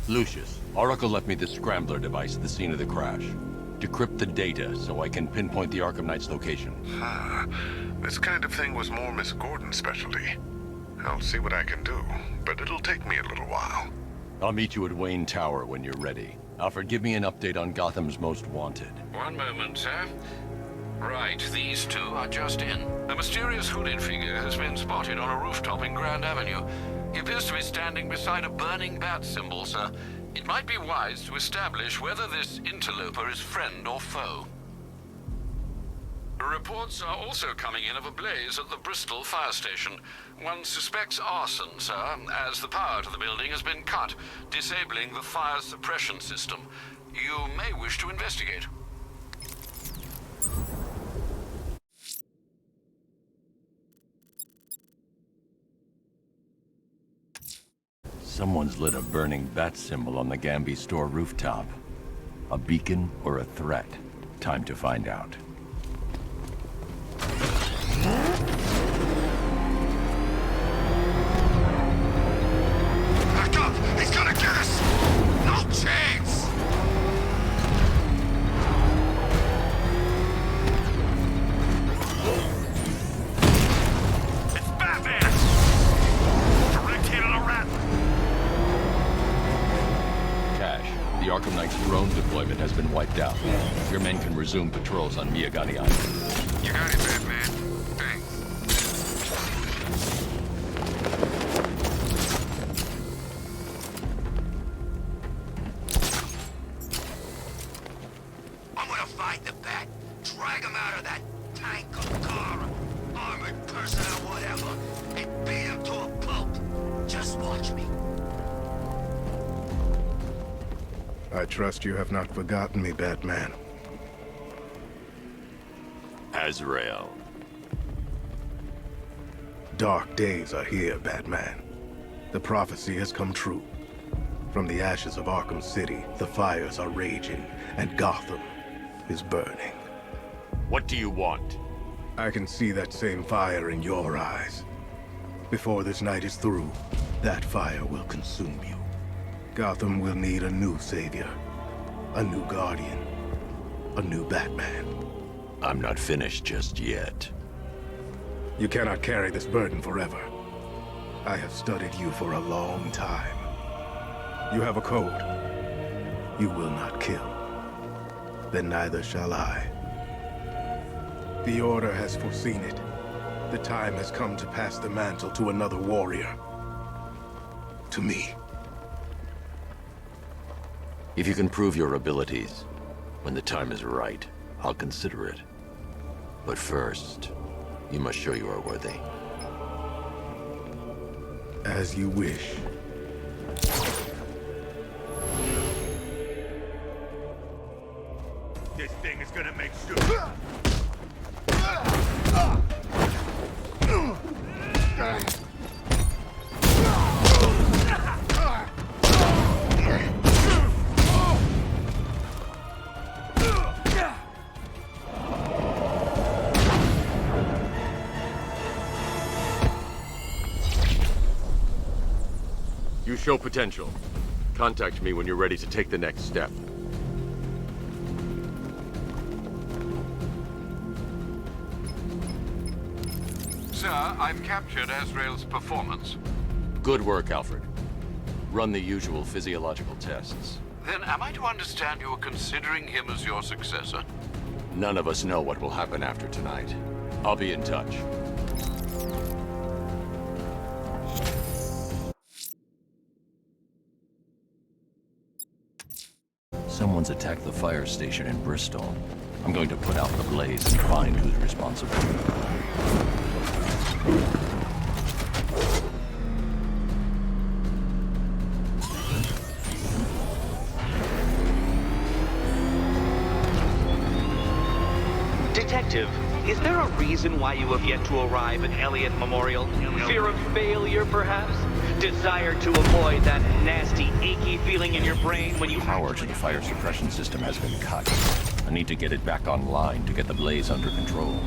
Lucius, Oracle left me the Scrambler device at the scene of the crash. Decrypt the data so I can pinpoint the Arkham Knight's location. This kind of thing was more Miss Gordon's specialty. I'll see what I can do, but it'll take me a little while. I'll meet you at Wayne Tower when you're ready. Alfred, give me an update on Gotham's Most Wanted. One moment, sir. Right, these two are just in. A mysterious hooded figure has been spotted on a rooftop in Grand Avenue. He appears to be standing beside a burning bat symbol, sir. It might be wise to establish whether this interloper is friend or foe. Reports are also coming in of a blaze at the Bristol fire station. One suspects arson, sir, as the power to the building has been cut, disabling the fire suppression system. You may wish to investigate. Someone's lit a burning bat symbol on the Gamby store rooftop. A beacon or a threat? Time to find out. Back up! He's gonna get us! No chance! It's Batman! Direct hit on a rat! Cash, the Arkham Knight's drone deployment has been wiped out. Your men can resume patrols on Miyagani Island. You got it, Batman. Thanks. I'm gonna find the Bat, drag him out of that tank or car, or armored person or whatever, and beat him to a pulp. Just watch me. I trust you have not forgotten me, Batman. Azrael. Dark days are here, Batman. The prophecy has come true. From the ashes of Arkham City, the fires are raging, and Gotham is burning. What do you want? I can see that same fire in your eyes. Before this night is through, that fire will consume you. Gotham will need a new savior, a new guardian, a new Batman. I'm not finished just yet. You cannot carry this burden forever. I have studied you for a long time. You have a code. You will not kill. Then neither shall I. The Order has foreseen it. The time has come to pass the mantle to another warrior. To me. If you can prove your abilities, when the time is right, I'll consider it. But first, you must show you are worthy. As you wish. This thing is gonna make sure. You show potential. Contact me when you're ready to take the next step. Sir, I've captured Azrael's performance. Good work, Alfred. Run the usual physiological tests. Then am I to understand you are considering him as your successor? None of us know what will happen after tonight. I'll be in touch. Someone's attacked the fire station in Bristol. I'm going to put out the blaze and find who's responsible. Detective, is there a reason why you have yet to arrive at Elliott Memorial? Fear of failure, perhaps? Desire to avoid that nasty, achy feeling in your brain when you... Power to the fire suppression system has been cut. I need to get it back online to get the blaze under control.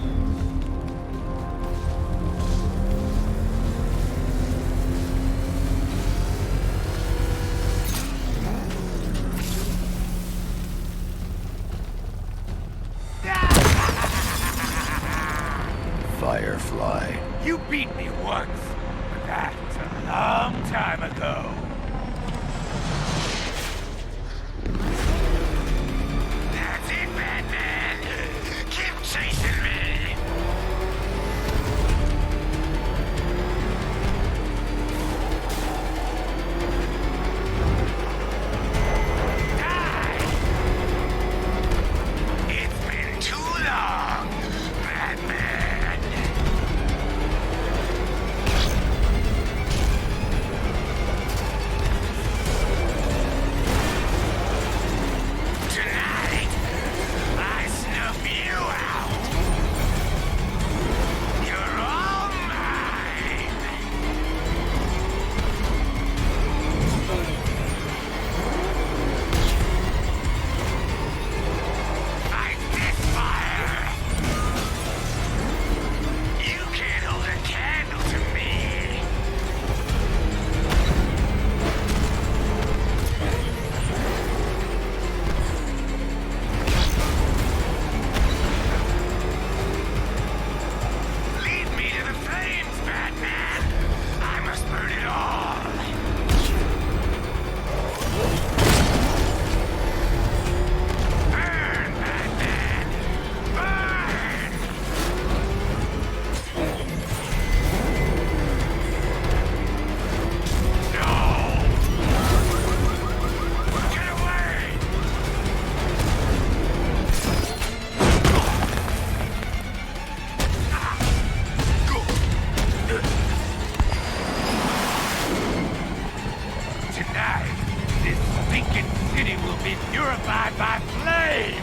Arkham City will be purified by flame!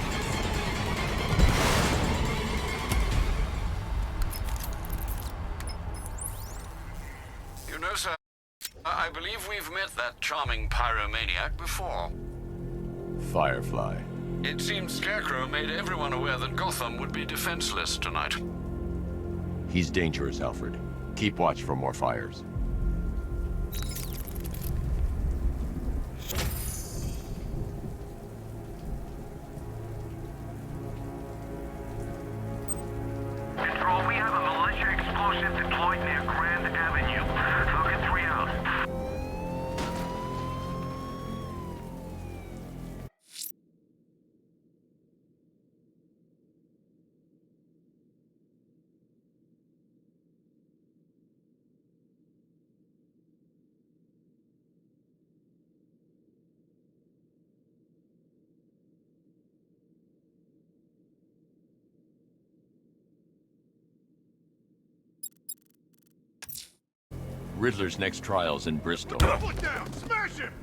You know, sir, I believe we've met that charming pyromaniac before. Firefly. It seems Scarecrow made everyone aware that Gotham would be defenseless tonight. He's dangerous, Alfred. Keep watch for more fires. Control, we have a militia explosive deployed near Grand Avenue. Target 3 out. Riddler's next trial's in Bristol. Foot down! Smash him!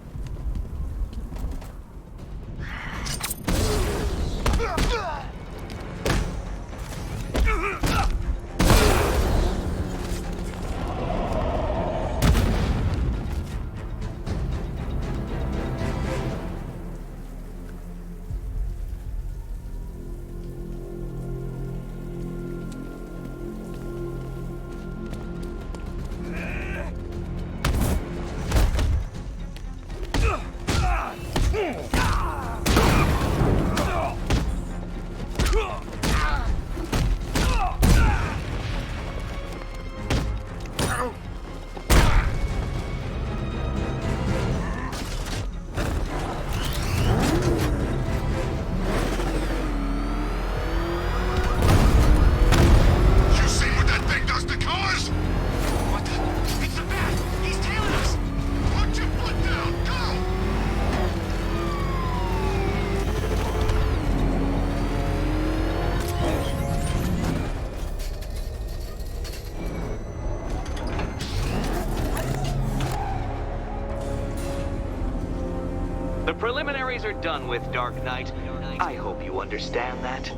The preliminaries are done with, Dark Knight. I hope you understand that.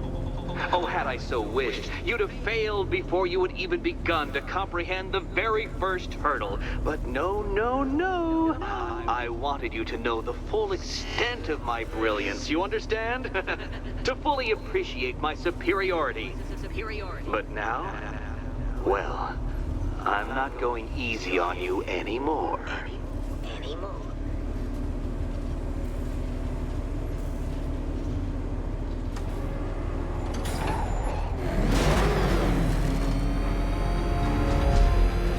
Oh, had I so wished, you'd have failed before you had even begun to comprehend the very first hurdle. But no, no, no. I wanted you to know the full extent of my brilliance, you understand? To fully appreciate my superiority. But now, well, I'm not going easy on you anymore.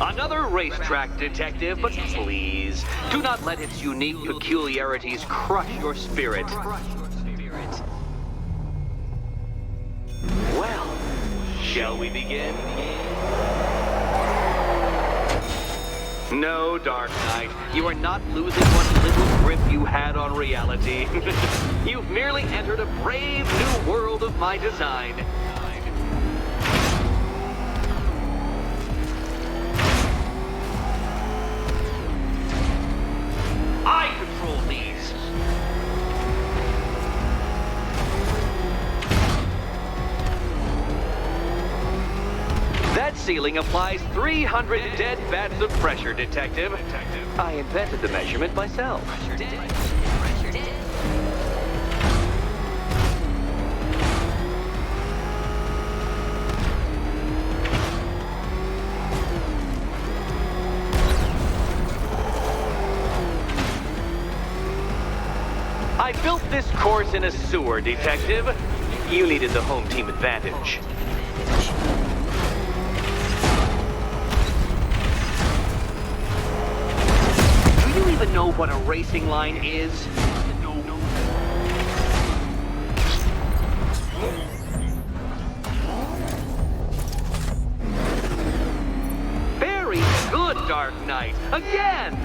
Another racetrack, detective, but please, do not let its unique peculiarities crush your spirit. Well, shall we begin? No, Dark Knight, you are not losing what little grip you had on reality. You've merely entered a brave new world of my design. I control these. That ceiling applies 300 dead bats of pressure, Detective. I invented the measurement myself. I built this course in a sewer, Detective. You needed the home team advantage. Do you even know what a racing line is? Very good, Dark Knight. Again!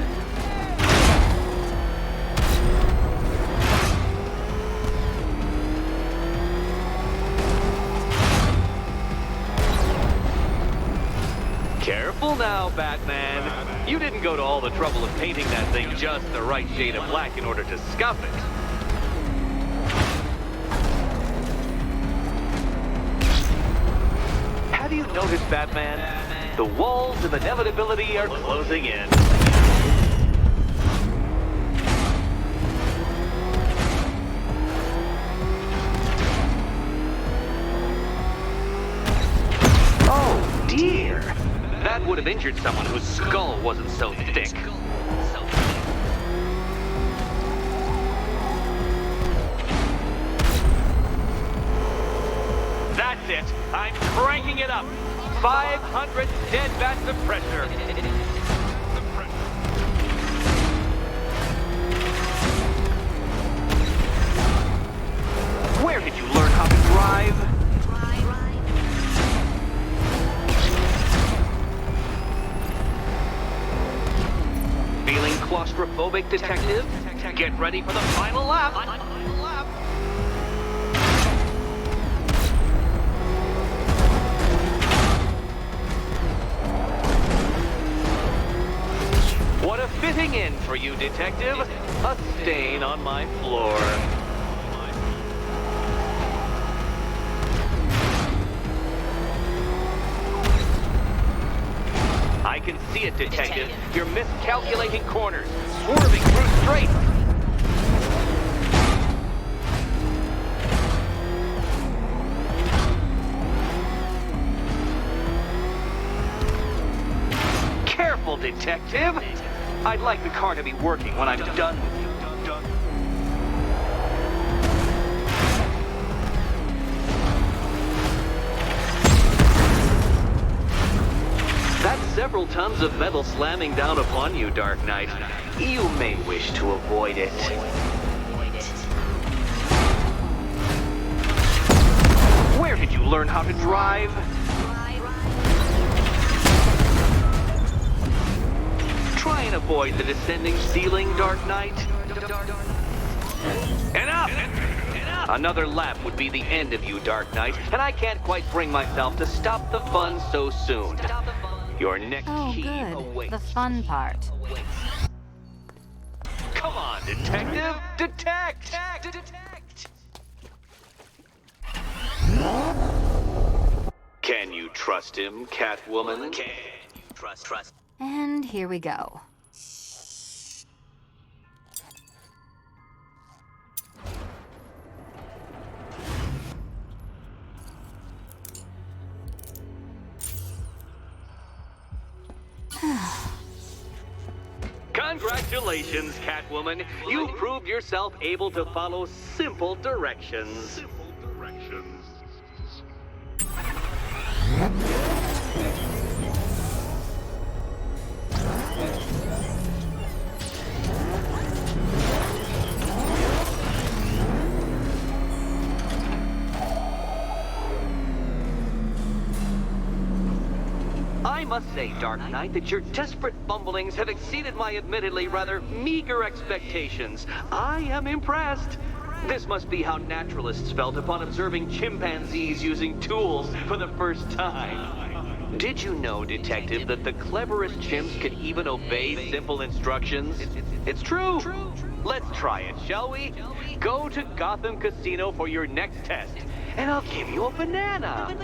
Careful now, Batman. You didn't go to all the trouble of painting that thing just the right shade of black in order to scuff it. Have you noticed, Batman? The walls of inevitability are closing in. Oh, dear. That would have injured someone whose skull wasn't so thick. That's it. I'm cranking it up. 500 dead vats of pressure. Where did you learn how to drive? Feeling claustrophobic, Detective? Get ready for the final lap. What a fitting end for you, Detective. A stain on my floor. I can see it, Detective. You're miscalculating corners, swerving through straights. Careful, Detective. I'd like the car to be working when I'm done with you. That's several tons of metal slamming down upon you, Dark Knight. You may wish to avoid it. Where did you learn how to drive? Try and avoid the descending ceiling, Dark Knight. Enough! Another lap would be the end of you, Dark Knight, and I can't quite bring myself to stop the fun so soon. Your next key awaits. The fun part. Come on, Detective! Detect! Can you trust him, Catwoman? Can you trust? And here we go. Congratulations, Catwoman. You proved yourself able to follow simple directions. I must say, Dark Knight, that your desperate fumblings have exceeded my admittedly rather meager expectations. I am impressed. This must be how naturalists felt upon observing chimpanzees using tools for the first time. Did you know, Detective, that the cleverest chimps can even obey simple instructions? It's true. Let's try it, shall we? Go to Gotham Casino for your next test, and I'll give you a banana.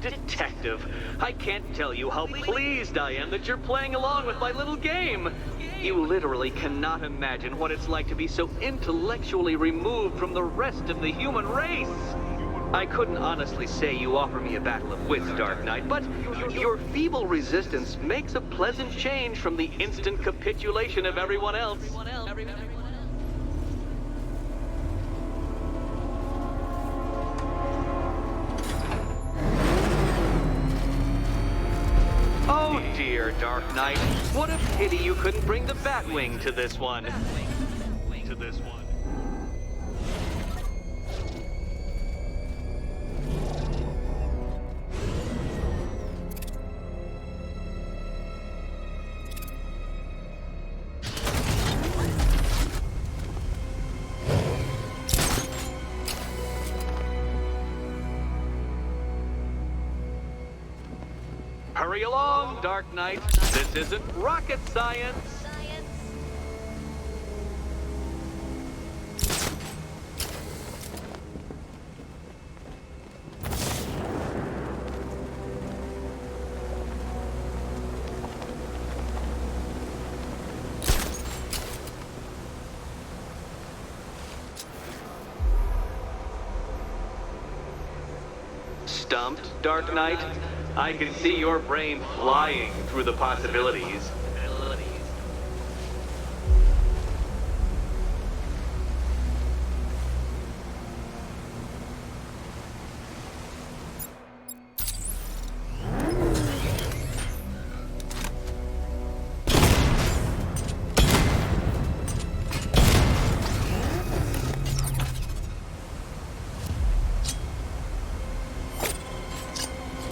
Detective, I can't tell you how pleased I am that you're playing along with my little game. You literally cannot imagine what it's like to be so intellectually removed from the rest of the human race. I couldn't honestly say you offer me a battle of wits, Dark Knight, but your feeble resistance makes a pleasant change from the instant capitulation of everyone else. Oh dear, Dark Knight. What a pity you couldn't bring the Batwing to this one. Hurry along, Dark Knight. This isn't rocket science. Stumped, Dark Knight? I can see your brain flying through the possibilities.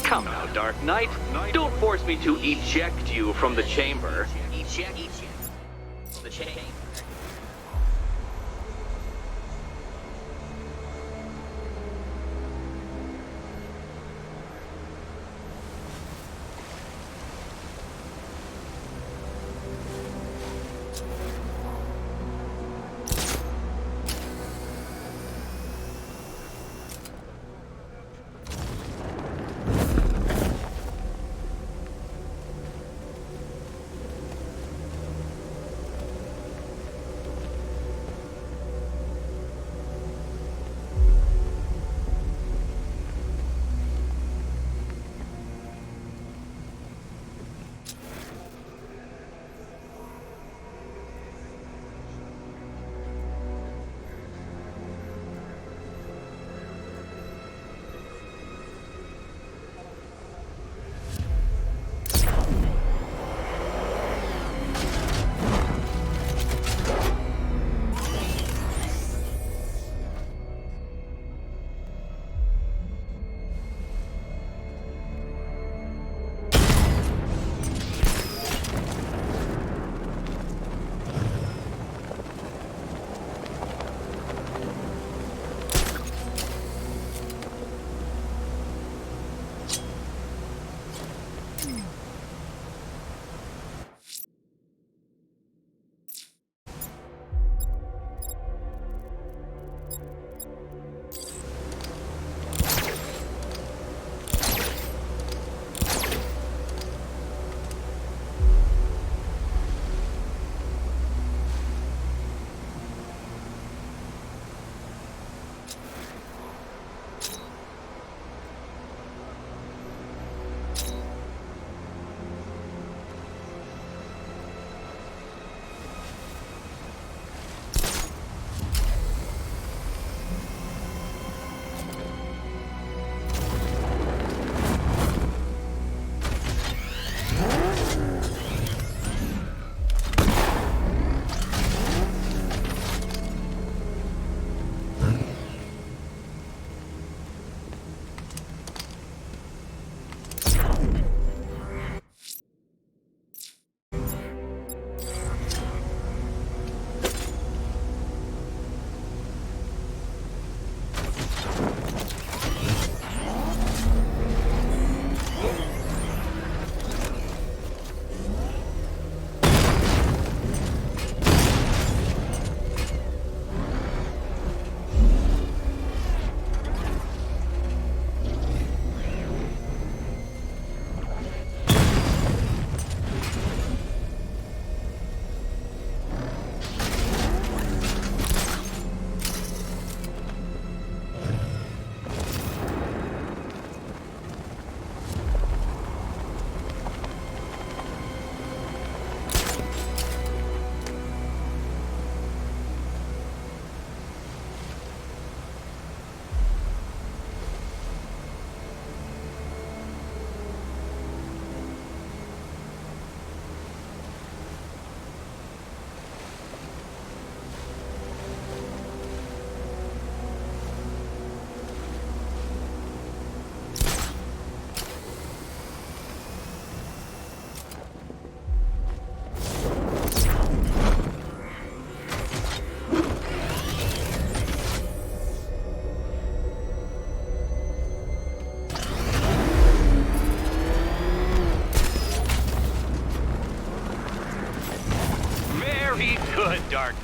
Come now, Dark Knight. Don't force me to eject you from the chamber. Eject the chamber.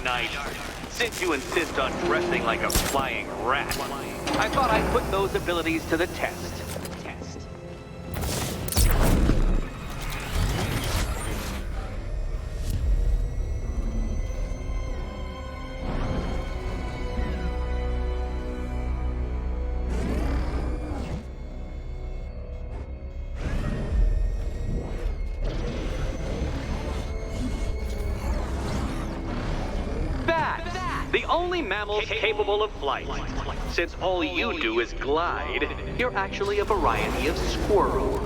Knight. Since you insist on dressing like a flying rat, I thought I'd put those abilities to the test. The only mammals capable of flight. Since all you do is glide, you're actually a variety of squirrel.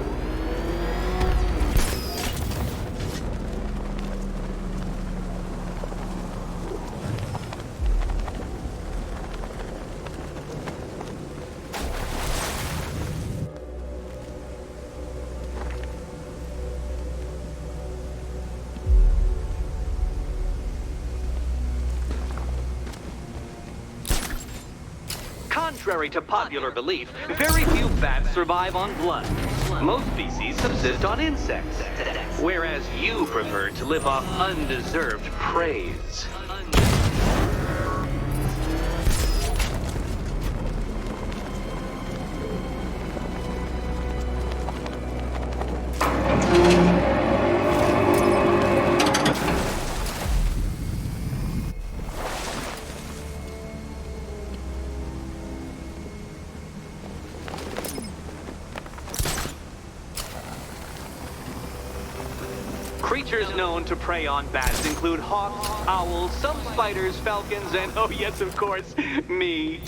Contrary to popular belief, very few bats survive on blood. Most species subsist on insects, whereas you prefer to live off undeserved praise. Creatures known to prey on bats include hawks, owls, some spiders, falcons, and oh yes, of course, me.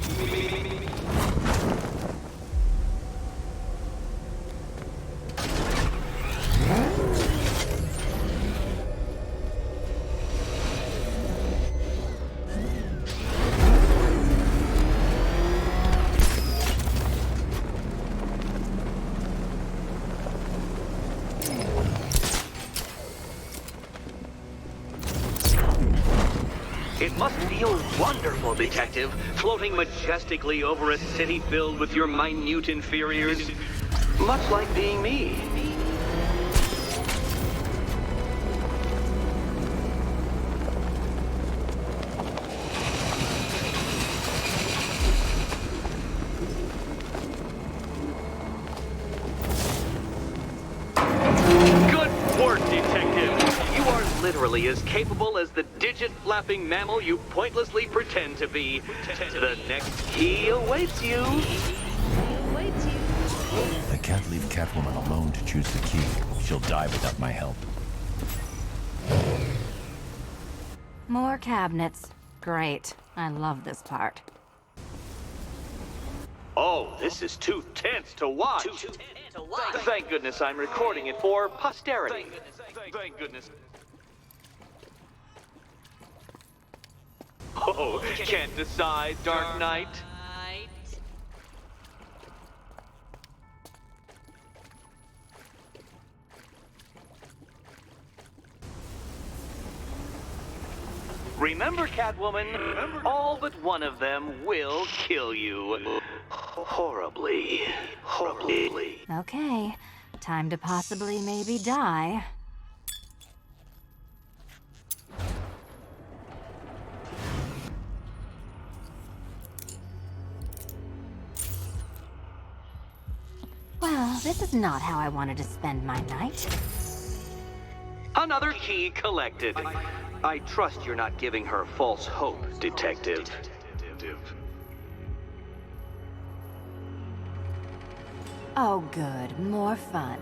It must feel wonderful, Detective, floating majestically over a city filled with your minute inferiors. Much like being me. Good work, Detective. You are literally as capable as the digit-flapping mammal you pointlessly pretend to be. The next key awaits you. I can't leave Catwoman alone to choose the key. She'll die without my help. More cabinets. Great. I love this part. Oh, this is too tense to watch. Thank goodness I'm recording it for posterity. Thank goodness. Oh, can't decide, Dark Knight. Remember, Catwoman, all but one of them will kill you. Horribly. Horribly. Okay. Time to possibly maybe die. Well, this is not how I wanted to spend my night. Another key collected. I trust you're not giving her false hope, Detective. Oh, good. More fun.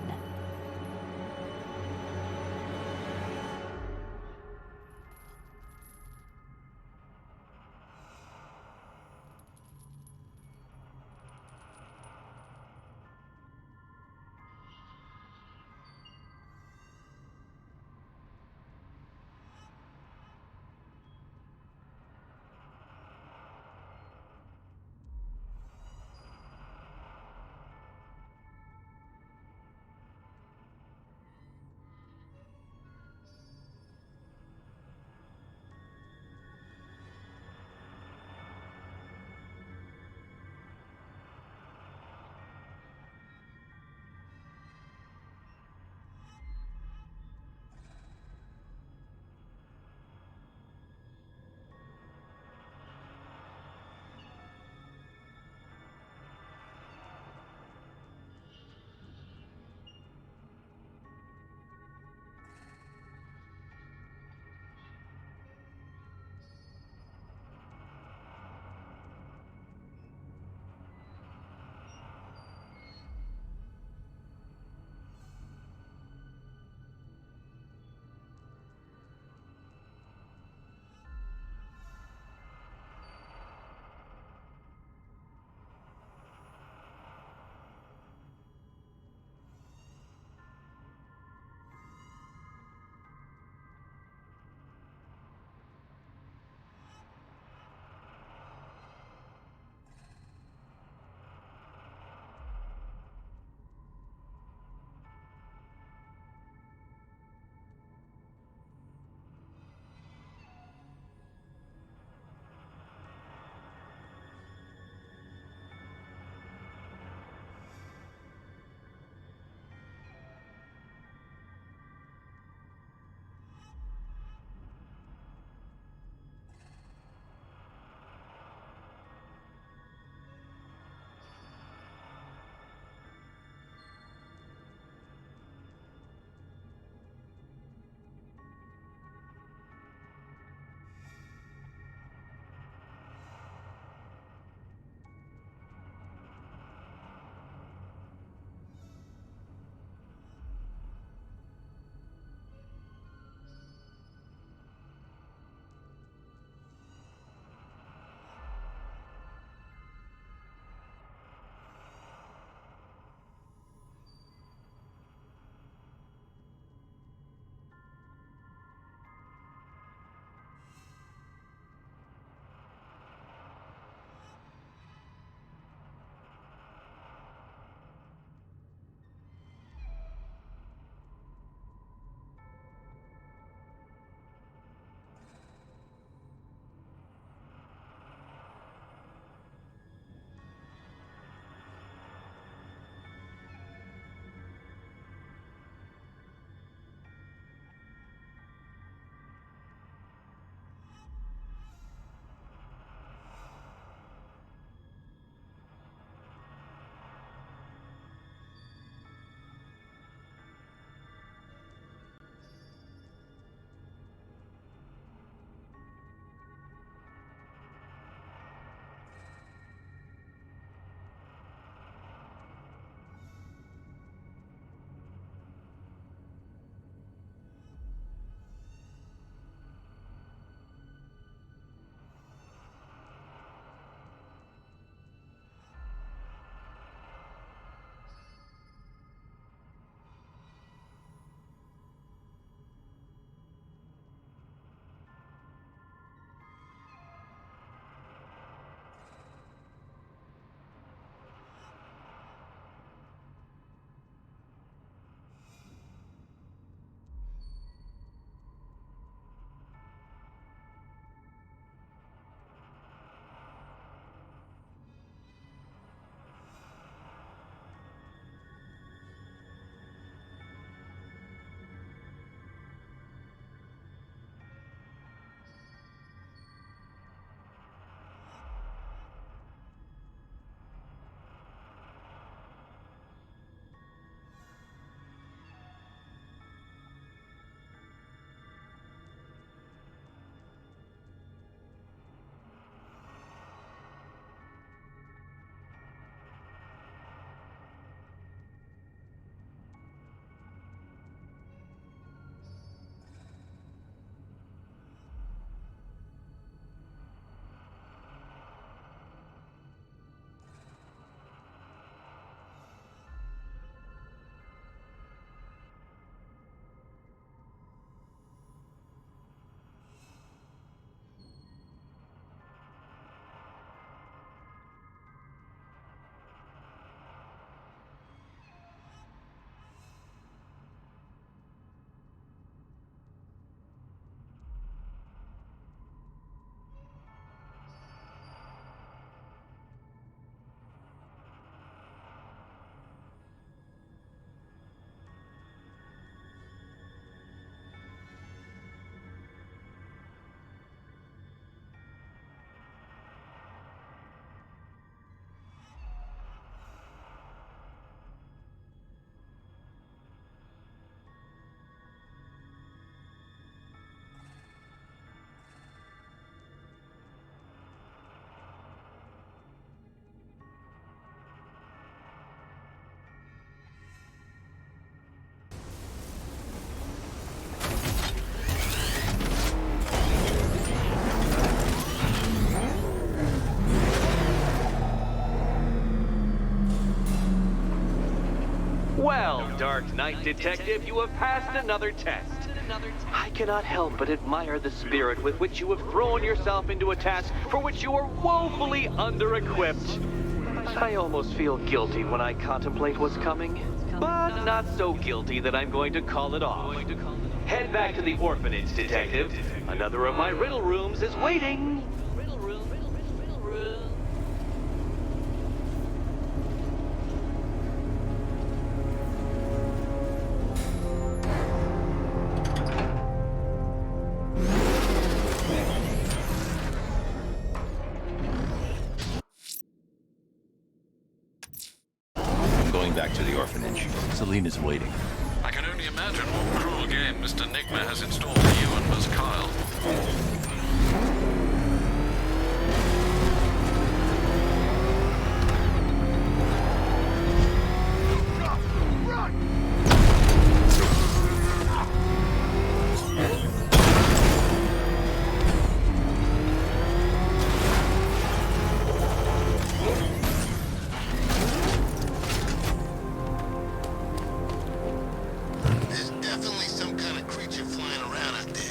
Dark Knight Detective, you have passed another test. I cannot help but admire the spirit with which you have thrown yourself into a task for which you are woefully under-equipped. I almost feel guilty when I contemplate what's coming, but not so guilty that I'm going to call it off. Head back to the orphanage, Detective. Another of my riddle rooms is waiting. I'm going back to the orphanage. Selena's waiting. I can only imagine what cruel game Mr. Nigma has in store for you and Miss Kyle. There's definitely some kind of creature flying around out there.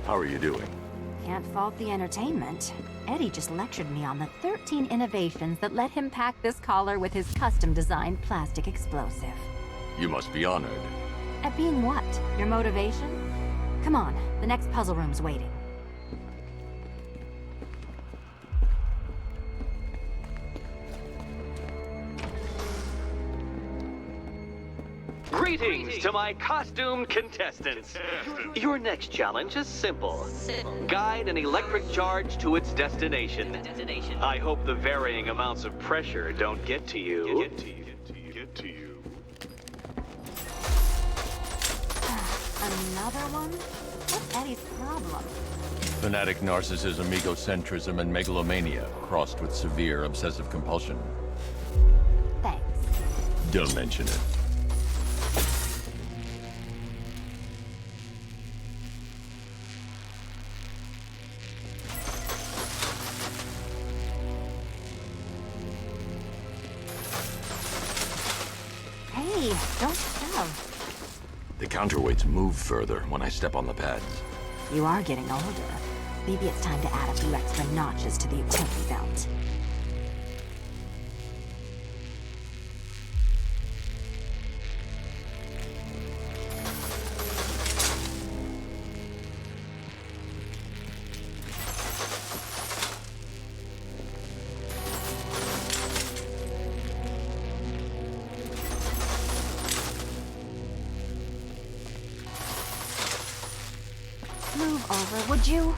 How are you doing? Can't fault the entertainment. Eddie just lectured me on the 13 innovations that let him pack this collar with his custom-designed plastic explosive. You must be honored. At being what? Your motivation? Come on, the next puzzle room's waiting. Greetings to my costumed contestants. Your next challenge is simple. Guide an electric charge to its destination. I hope the varying amounts of pressure don't get to you. Another one? What's Eddie's problem? Fanatic narcissism, egocentrism, and megalomania, crossed with severe obsessive compulsion. Thanks. Don't mention it. Hey, don't shove. The counterweights move further when I step on the pads. You are getting older. Maybe it's time to add a few extra notches to the utility belt. Move over, would you?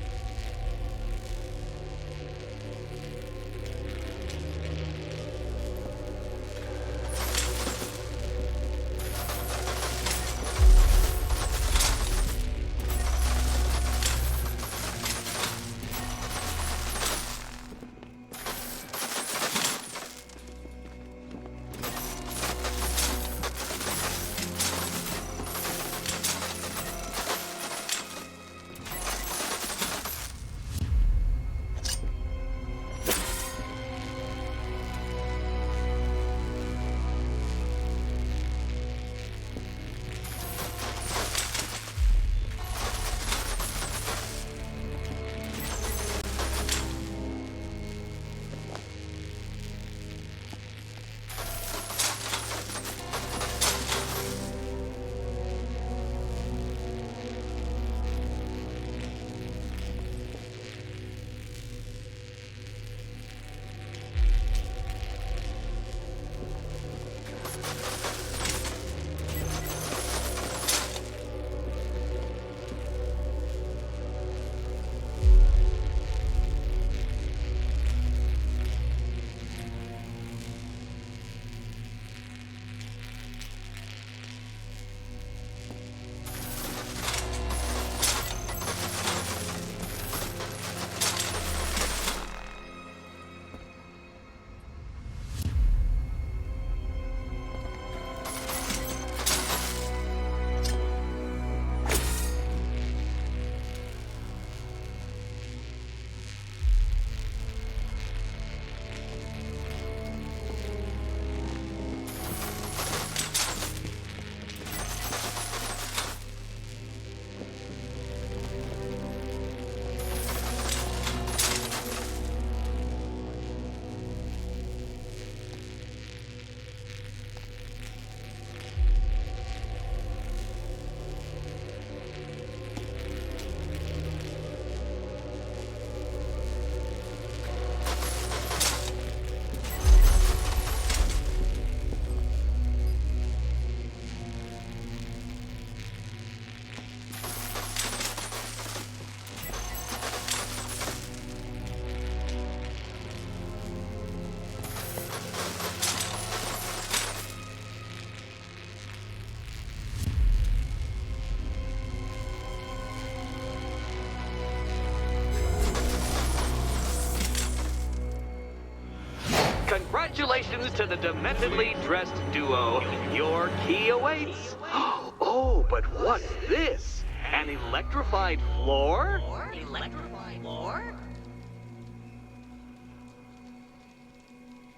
Congratulations to the dementedly dressed duo. Your key awaits. Oh, but what's this? An electrified floor? Electrified floor?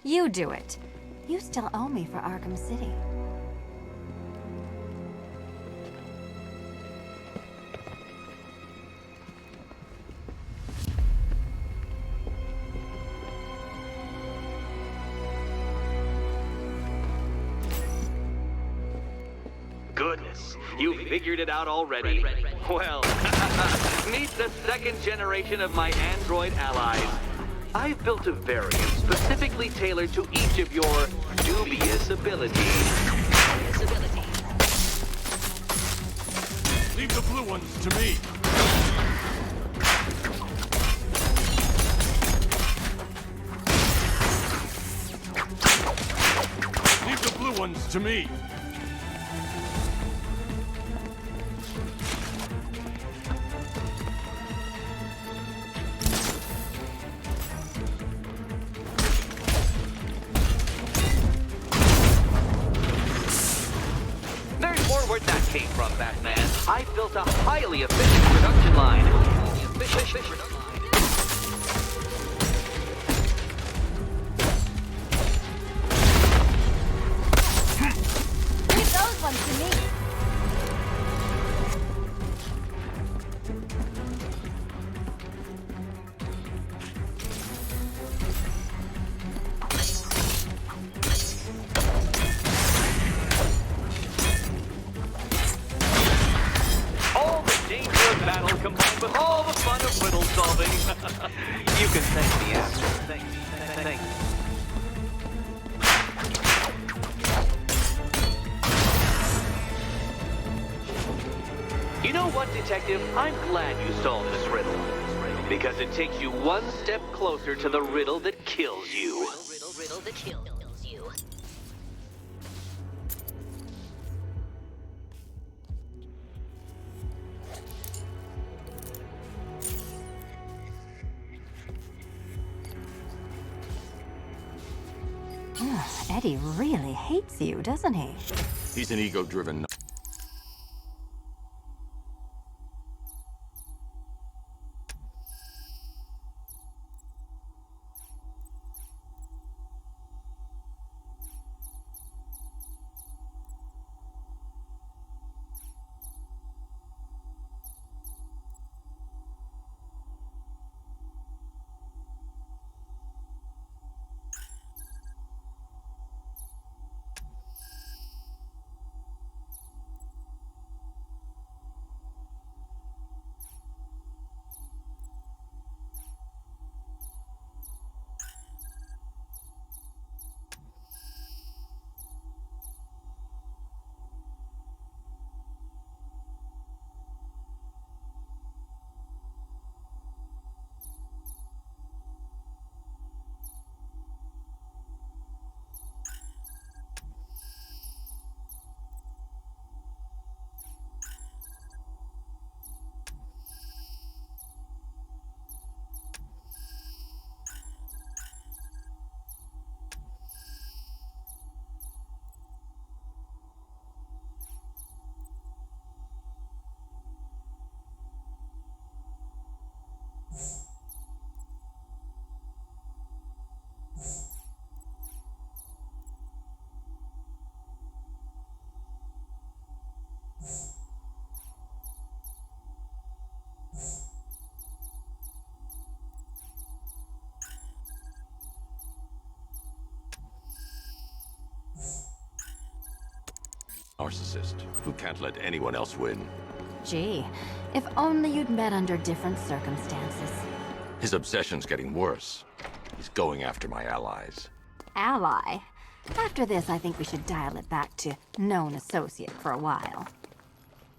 You do it. You still owe me for Arkham City. Goodness, you figured it out already. Well, meet the second generation of my android allies. I've built a variant specifically tailored to each of your dubious abilities. Leave the blue ones to me. Leave the blue ones to me. There's more where that came from, Batman. I built a highly efficient production line. Leave those ones to me. All the danger of battle combined with all the fun of riddle solving. You can thank me after. Thank me. Thank me. You know what, Detective? I'm glad you solved this riddle. Because it takes you one step closer to the riddle that kills you. Riddle that kills you. Eddie really hates you, doesn't he? He's an ego-driven. Narcissist who can't let anyone else win. Gee, if only you'd met under different circumstances. His obsession's getting worse. He's going after my allies. Ally. After this, I think we should dial it back to known associate for a while.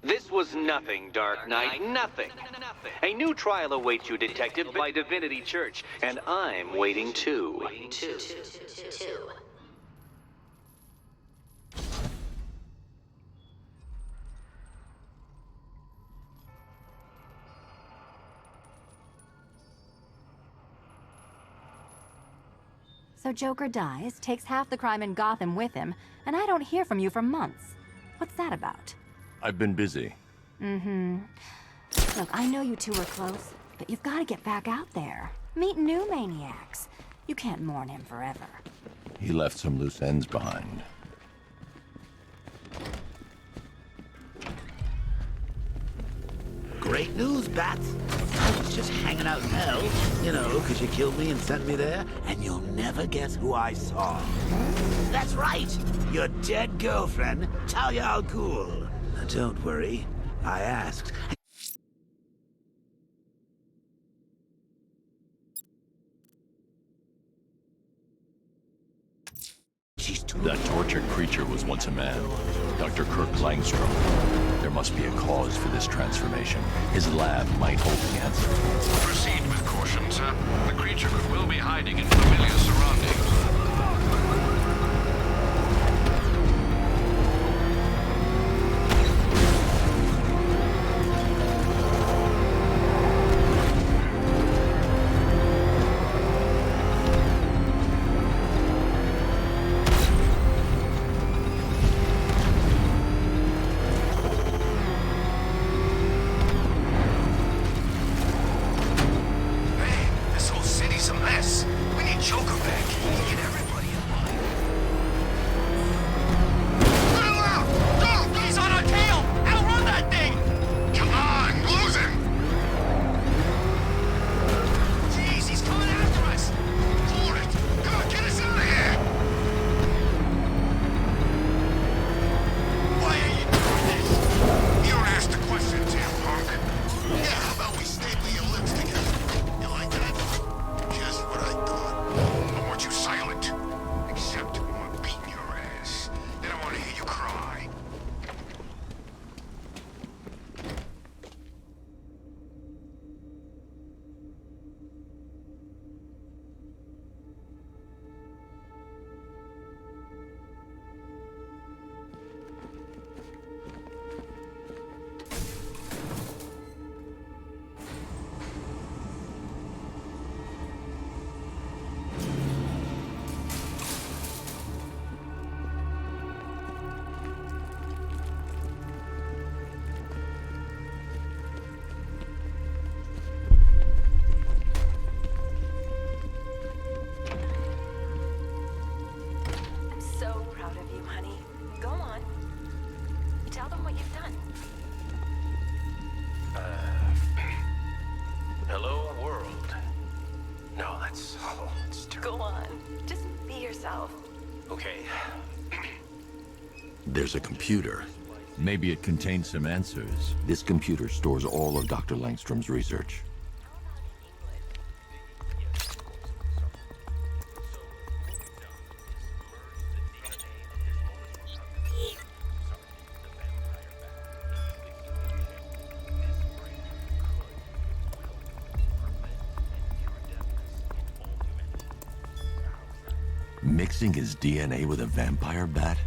This was nothing, Dark Knight, nothing. A new trial awaits you, Detective, by Divinity Church, and I'm waiting too. So Joker dies, takes half the crime in Gotham with him, and I don't hear from you for months. What's that about? I've been busy. Look, I know you two are close, but you've got to get back out there. Meet new maniacs. You can't mourn him forever. He left some loose ends behind. Great news, Bats. I was just hanging out in hell, you know, because you killed me and sent me there, and you'll never guess who I saw. That's right, your dead girlfriend, Talia al Ghul. Now, don't worry, I asked. She's too... That tortured creature was once a man, Dr. Kirk Langstrom. There must be a cause for this transformation. His lab might hold the answer. Proceed with caution, sir. The creature could well be hiding in familiar surroundings. Hello, world. No, that's terrible. Go on. Just be yourself. Okay. There's a computer. Maybe it contains some answers. This computer stores all of Dr. Langstrom's research. Mixing his DNA with a vampire bat?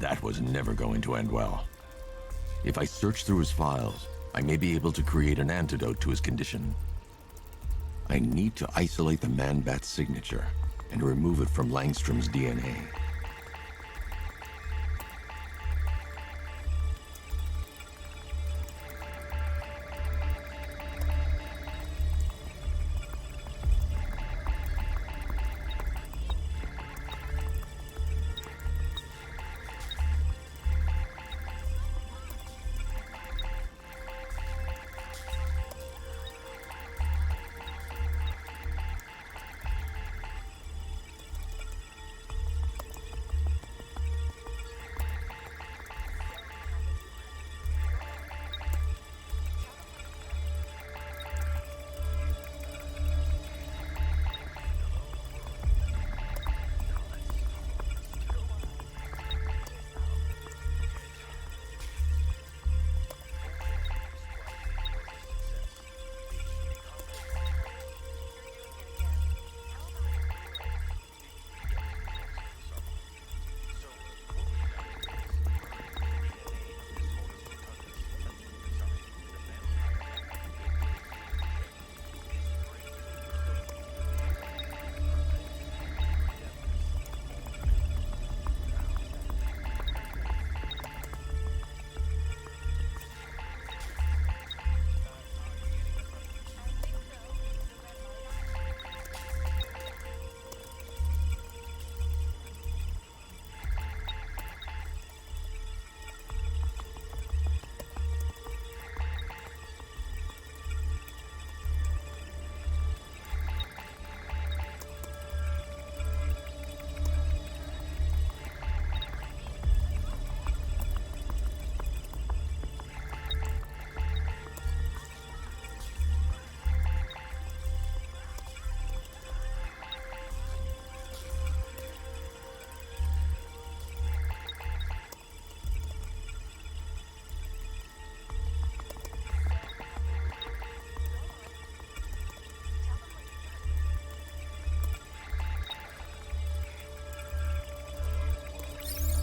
That was never going to end well. If I search through his files, I may be able to create an antidote to his condition. I need to isolate the man-bat's signature and remove it from Langstrom's DNA.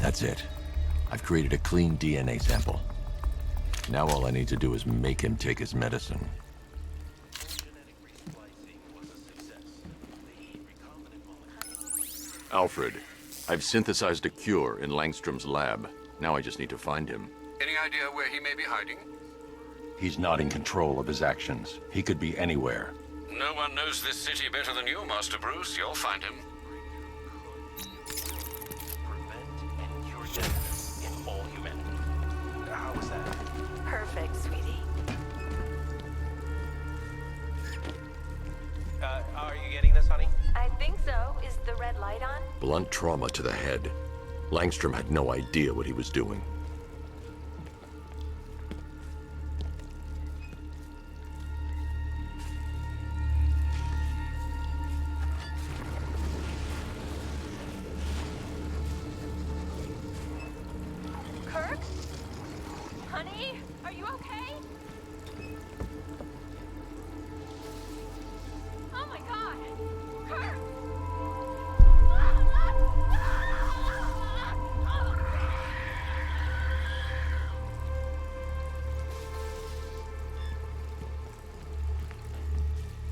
That's it. I've created a clean DNA sample. Now all I need to do is make him take his medicine. Alfred, I've synthesized a cure in Langstrom's lab. Now I just need to find him. Any idea where he may be hiding? He's not in control of his actions. He could be anywhere. No one knows this city better than you, Master Bruce. You'll find him. Prevent and cure death in all humanity. How was that? Perfect, sweetie. Are you getting this, honey? I think so. Is the red light on? Blunt trauma to the head. Langstrom had no idea what he was doing. Kirk? Honey? Are you okay? Oh my god! Kirk!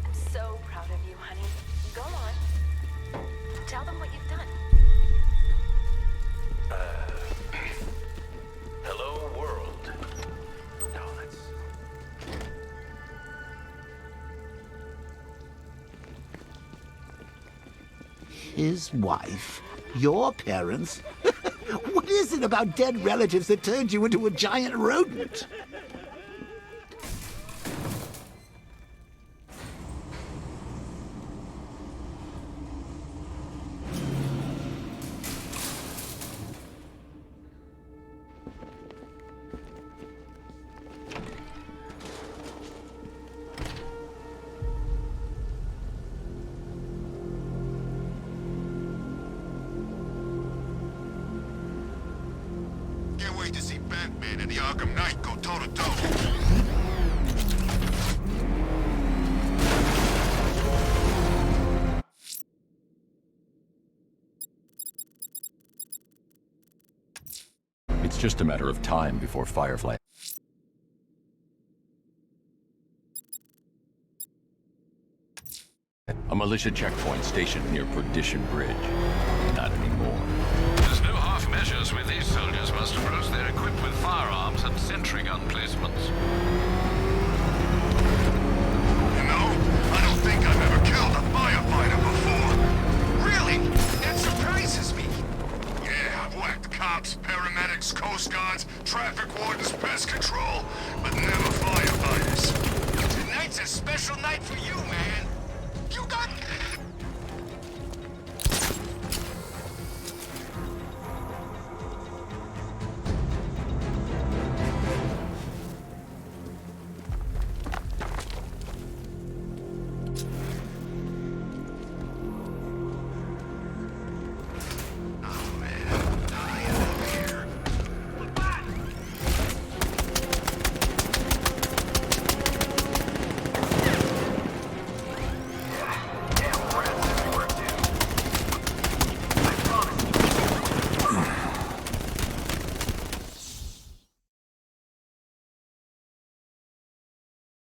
I'm so proud of you, honey. Go on. Tell them what you've done. Hello, world. No, that's... His wife? Your parents? What is it about dead relatives that turned you into a giant rodent? Can't wait to see Batman and the Arkham Knight go toe-to-toe. It's just a matter of time before Firefly... A militia checkpoint stationed near Perdition Bridge. Not anymore. There's no half measures with these soldiers, Master Bruce. They're equipped with firearms and sentry gun placements. You know, I don't think I've ever killed a firefighter before. Really? That surprises me. Yeah, I've whacked cops, paramedics, coast guards, traffic wardens, pest control, but never firefighters. Tonight's a special night for you, man. You got...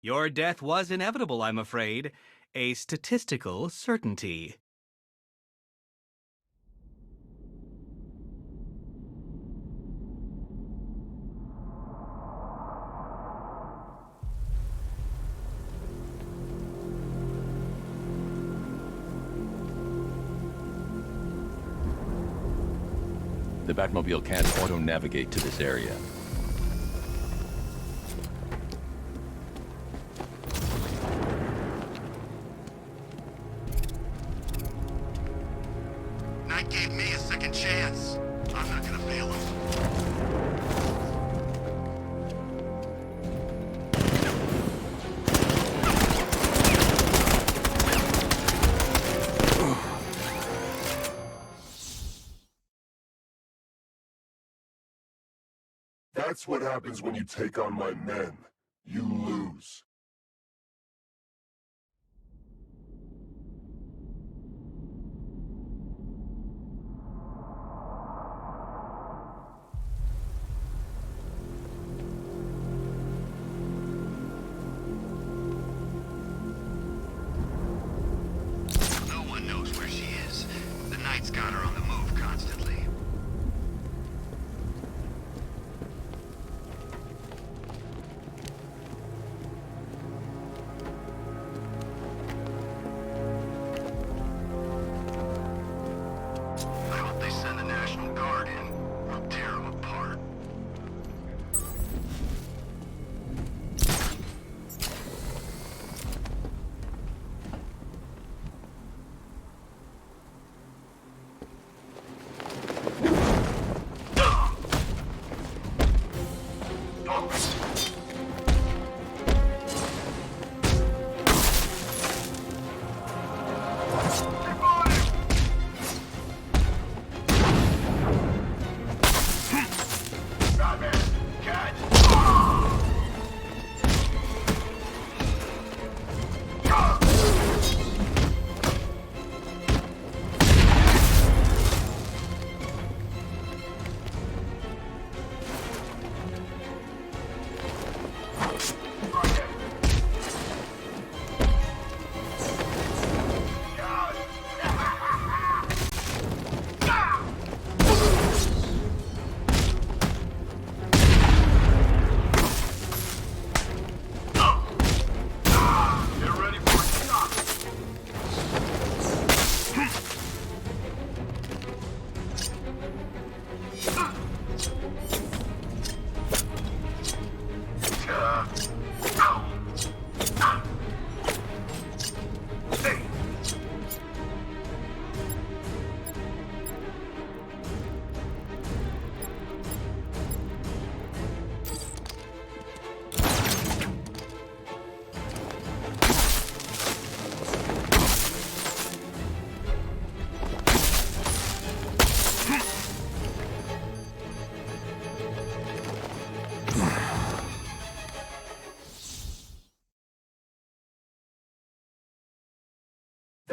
Your death was inevitable, I'm afraid. A statistical certainty. The Batmobile can't auto-navigate to this area. Knight gave me a second chance. I'm not gonna fail him. That's what happens when you take on my men. You lose.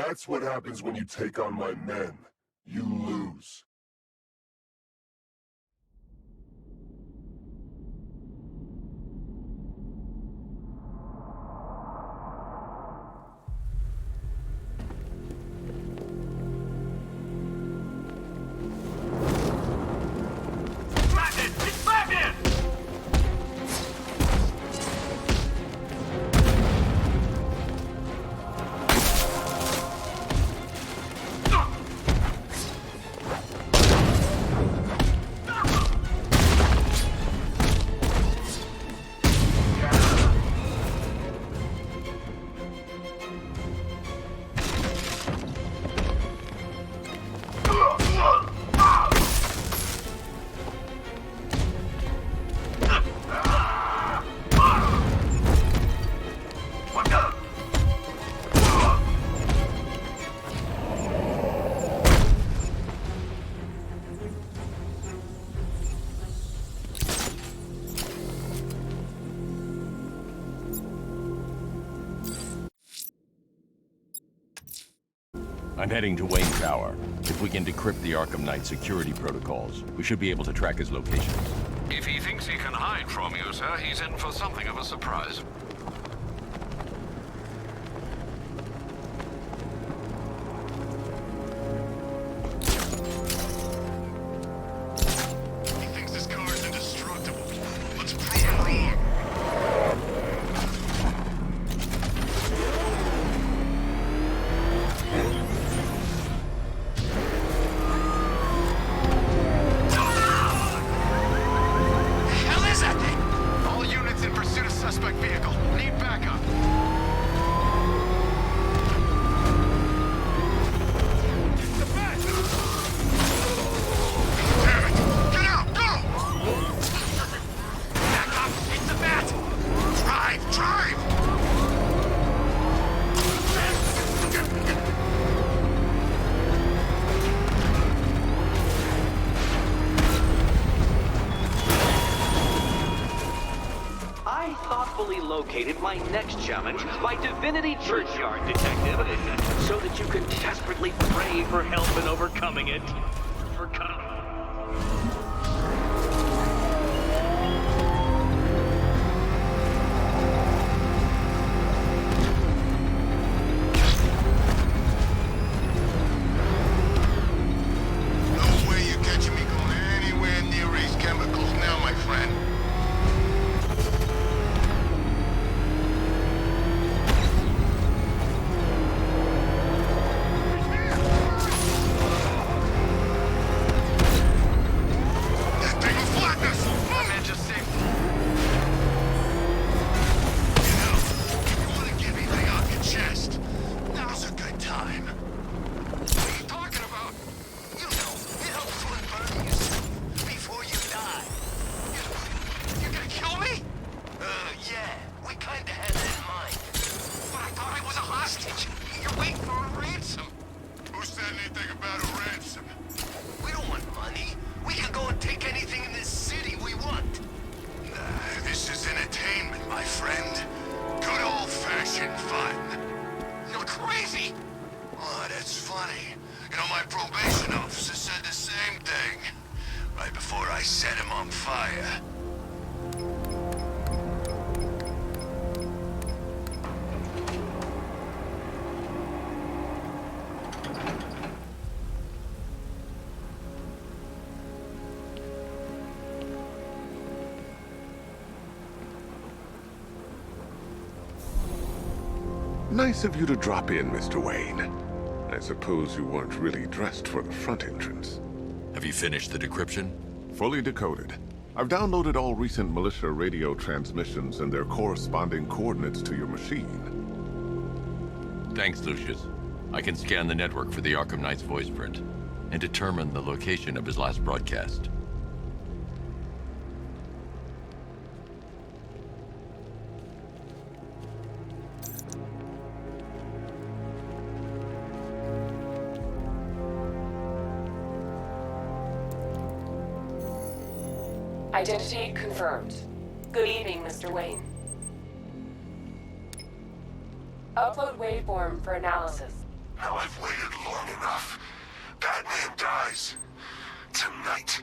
That's what happens when you take on my men. You lose. I'm heading to Wayne Tower. If we can decrypt the Arkham Knight security protocols, we should be able to track his location. If he thinks he can hide from you, sir, he's in for something of a surprise. He thinks this car is indestructible. Let's prove him wrong. Hell is that thing? All units in pursuit of suspect vehicle. Need backup. It's the bat! Damn it! Get out! Go! Back up! It's the bat! Drive! Drive! I thoughtfully located my next challenge, my Divinity Churchyard detective, so that you can desperately pray for help in overcoming it. No way you're catching me going anywhere near these chemicals now, my friend. That thing will flatten us! My man just saved me. You know, if you want to get anything off your chest, now's a good time. What are you talking about? You know, it helps to unburden yourself before you die. You gonna kill me? Yeah. We kinda had that in mind. But I thought I was a hostage. You're waiting for a ransom. Who said anything about a ransom? We don't want money. We can go and take anything in this city we want. This is entertainment, my friend. Good old-fashioned fun. You're crazy! Oh, that's funny. You know, my probation officer said the same thing. Right before I set him on fire. Nice of you to drop in, Mr. Wayne. I suppose you weren't really dressed for the front entrance. Have you finished the decryption? Fully decoded. I've downloaded all recent militia radio transmissions and their corresponding coordinates to your machine. Thanks, Lucius. I can scan the network for the Arkham Knight's voice print and determine the location of his last broadcast. Identity confirmed. Good evening, Mr. Wayne. Upload waveform for analysis. Now I've waited long enough. Batman dies. Tonight.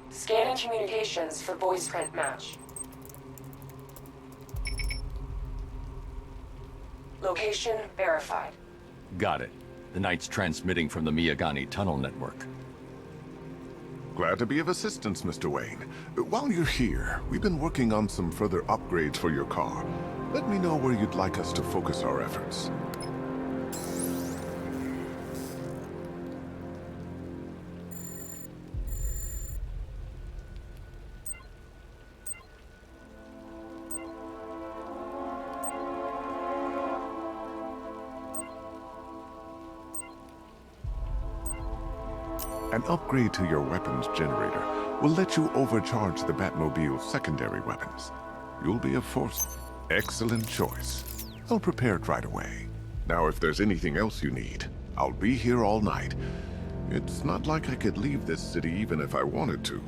Scanning communications for voice print match. Location verified. Got it. The Knight's transmitting from the Miyagani tunnel network. Glad to be of assistance, Mr. Wayne. While you're here, we've been working on some further upgrades for your car. Let me know where you'd like us to focus our efforts. An upgrade to your weapons generator will let you overcharge the Batmobile's secondary weapons. You'll be a force. Excellent choice. I'll prepare it right away. Now, if there's anything else you need, I'll be here all night. It's not like I could leave this city even if I wanted to.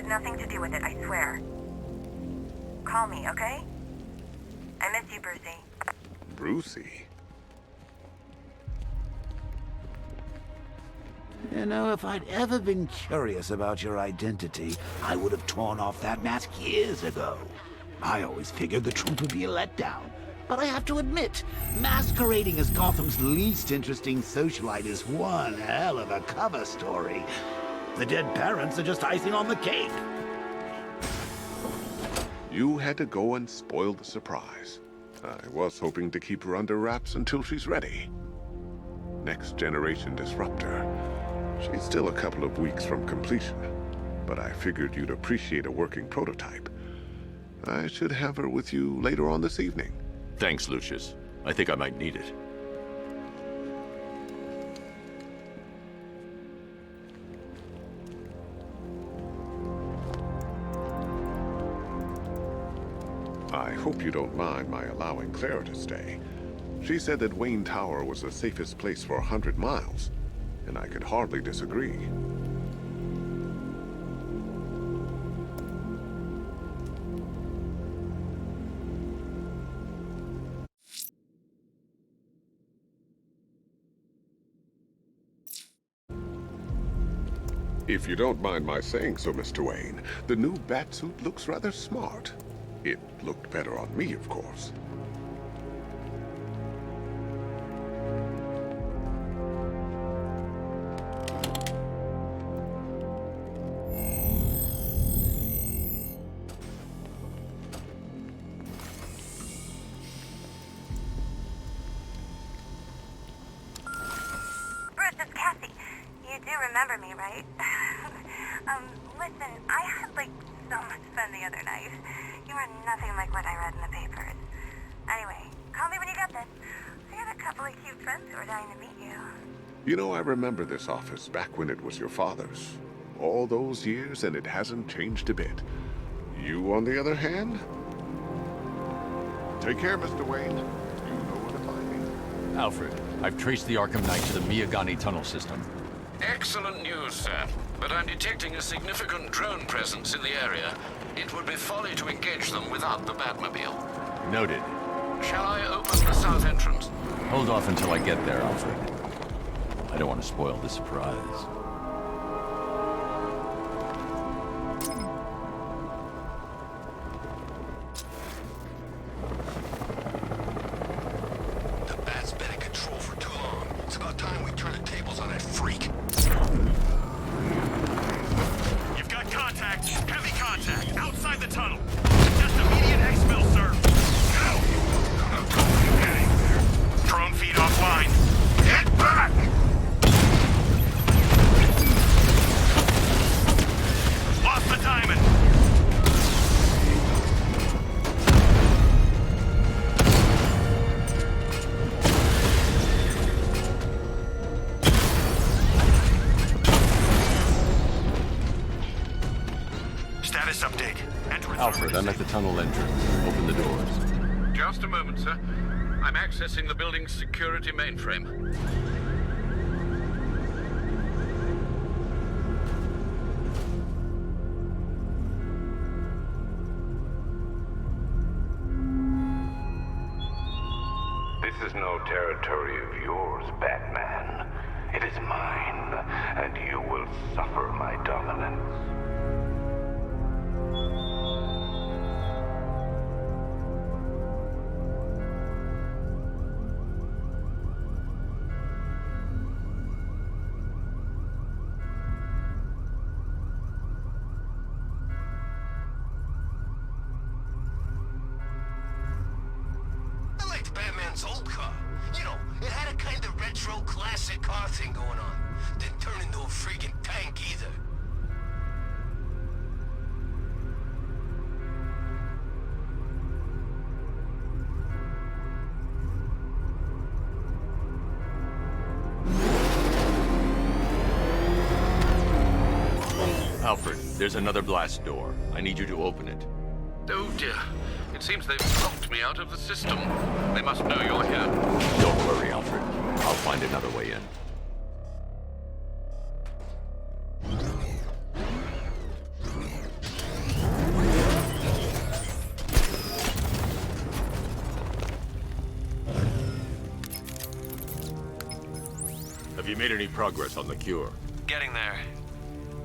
Nothing to do with it, I swear. Call me, okay? I miss you, Brucey. Brucey? You know, if I'd ever been curious about your identity, I would have torn off that mask years ago. I always figured the truth would be a letdown. But I have to admit, masquerading as Gotham's least interesting socialite is one hell of a cover story. The dead parents are just icing on the cake. You had to go and spoil the surprise. I was hoping to keep her under wraps until she's ready. Next generation disruptor. She's still a couple of weeks from completion, but I figured you'd appreciate a working prototype. I should have her with you later on this evening. Thanks, Lucius. I think I might need it. I hope you don't mind my allowing Clara to stay. She said that Wayne Tower was the safest place for 100 miles, and I could hardly disagree. If you don't mind my saying so, Mr. Wayne, the new Batsuit looks rather smart. It looked better on me, of course. Bruce, it's Cassie. You do remember me, right? Listen, I had, so much fun the other night. You were nothing like what I read in the papers. Anyway, call me when you get this. I got a couple of cute friends who are dying to meet you. You know, I remember this office back when it was your father's. All those years, and it hasn't changed a bit. You, on the other hand? Take care, Mr. Wayne. You know where to find me. Alfred, I've traced the Arkham Knight to the Miyagani tunnel system. Excellent news, sir. But I'm detecting a significant drone presence in the area. It would be folly to engage them without the Batmobile. Noted. Shall I open the south entrance? Hold off until I get there, Alfred. I don't want to spoil the surprise. The Bat's been in control for too long. It's about time we turn the tables on that freak. You've got contact. Heavy contact. Outside the tunnel. Just immediate exfil, sir. Drone feed offline. Get back! Lost the diamond. Status update. Entry Alfred, I'm at the tunnel entrance. Open the doors. Just a moment, sir. I'm accessing the building's security mainframe. This is no territory of yours, Batman. It is mine, and you will suffer my dominance. I liked Batman's old car. You know, it had a kind of retro classic car thing going on. Didn't turn into a freaking tank either. Alfred, there's another blast door. I need you to open it. Oh dear. It seems they've locked me out of the system. They must know you're here. Don't worry, Alfred. I'll find another way in. Have you made any progress on the cure? Getting there.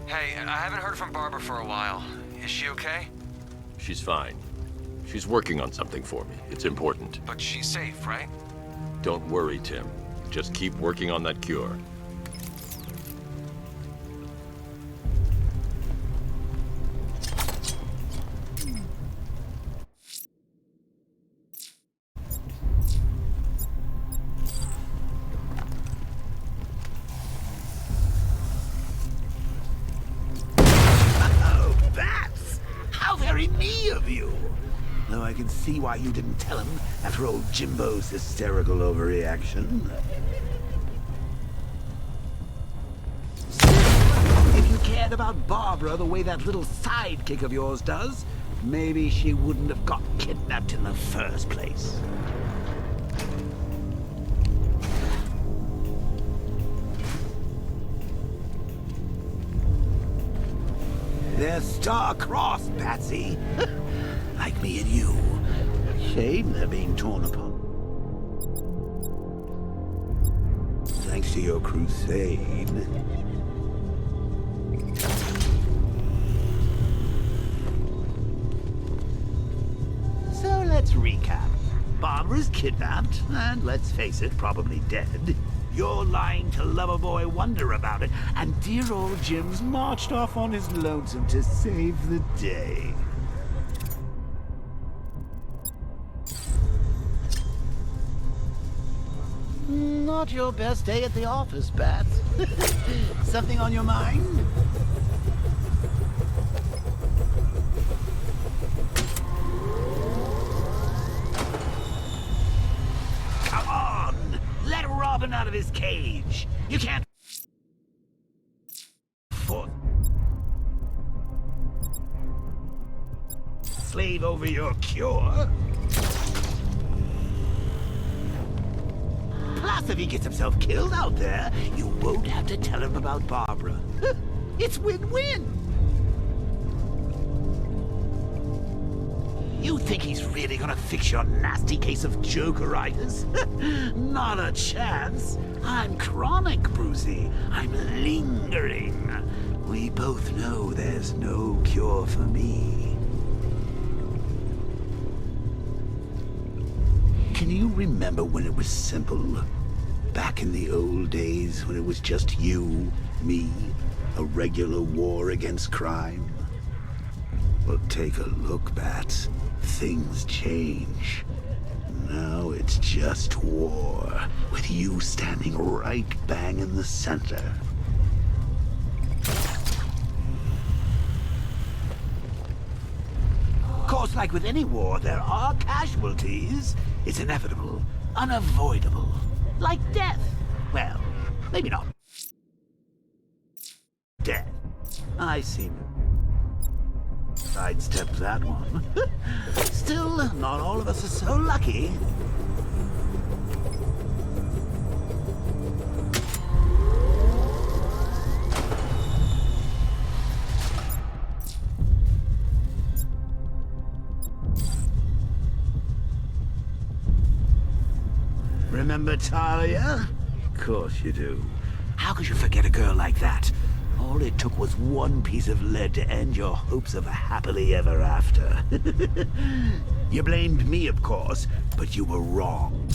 Hey, I haven't heard from Barbara for a while. Is she okay? She's fine. She's working on something for me. It's important. But she's safe, right? Don't worry, Tim. Just keep working on that cure. Oh, bats! How very me of you! Though I can see why you didn't tell him after old Jimbo's hysterical overreaction. If you cared about Barbara the way that little sidekick of yours does, maybe she wouldn't have got kidnapped in the first place. They're star-crossed, Patsy. Like me and you. Shame they're being torn apart. Thanks to your crusade. So let's recap. Barbara's kidnapped, and let's face it, probably dead. You're lying to Loverboy Wonder about it, and dear old Jim's marched off on his lonesome to save the day. Not your best day at the office, Bats. Something on your mind? Come on! Let Robin out of his cage! You can't... slave over your cure? Plus, if he gets himself killed out there, you won't have to tell him about Barbara. It's win-win! You think he's really gonna fix your nasty case of Jokeritis? Not a chance. I'm chronic, Brucey. I'm lingering. We both know there's no cure for me. Can you remember when it was simple? Back in the old days when it was just you, me, a regular war against crime? Well, take a look, Bats. Things change. Now it's just war, with you standing right bang in the center. Of course, like with any war, there are casualties. It's inevitable, unavoidable. Like death. Well, maybe not. Death. I see. sidestep that one. Still, not all of us are so lucky. Remember Talia? Of course you do. How could you forget a girl like that? All it took was one piece of lead to end your hopes of a happily ever after. You blamed me, of course, but you were wrong.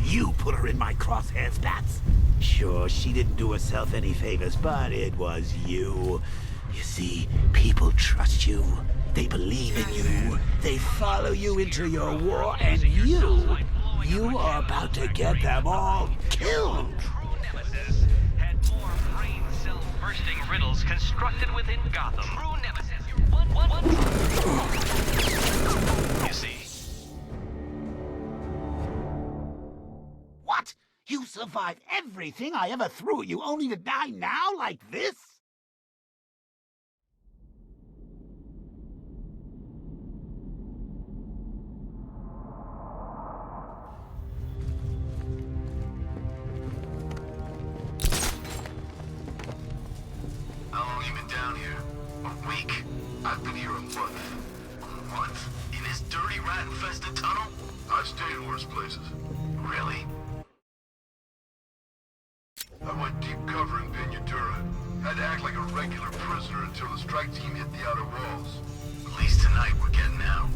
You put her in my crosshairs, Bats. Sure, she didn't do herself any favors, but it was you. You see, people trust you. They believe in you. They follow you into your war, and you are about to get them all killed. True Nemesis had more brain cell bursting riddles constructed within Gotham. True Nemesis, one. You see. What? You survived everything I ever threw at you, only to die now like this? How long you been down here? A week? I've been here a month. A month? In this dirty, rat-infested tunnel? I've stayed in worse places. Really? I went deep cover in Pinyatura. Had to act like a regular prisoner until the strike team hit the outer walls. At least tonight we're getting out.